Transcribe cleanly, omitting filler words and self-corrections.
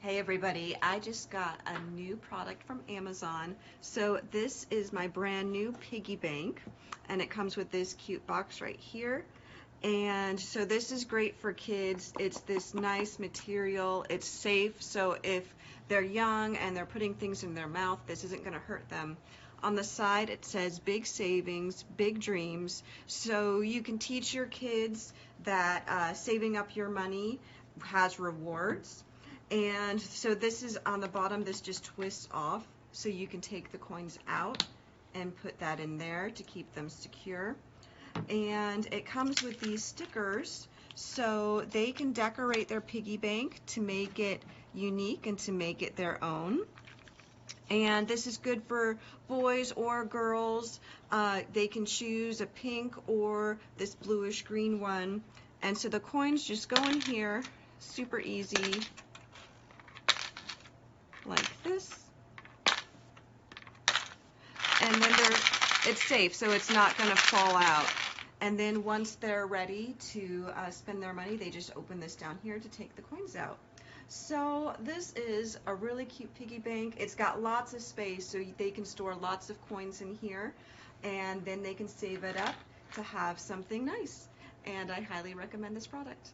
Hey everybody, I just got a new product from Amazon. So this is my brand new piggy bank, and it comes with this cute box right here. And so this is great for kids. It's this nice material, it's safe, so if they're young and they're putting things in their mouth, this isn't going to hurt them. On the side it says big savings, big dreams, so you can teach your kids that saving up your money has rewards. And so this is on the bottom, this just twists off so you can take the coins out and put that in there to keep them secure. And it comes with these stickers so they can decorate their piggy bank to make it unique and to make it their own. And this is good for boys or girls. They can choose a pink or this bluish green one. And so the coins just go in here, super easy, like this, and then it's safe, so it's not going to fall out. And then once they're ready to spend their money, they just open this down here to take the coins out. So this is a really cute piggy bank. It's got lots of space, so they can store lots of coins in here, and then they can save it up to have something nice. And I highly recommend this product.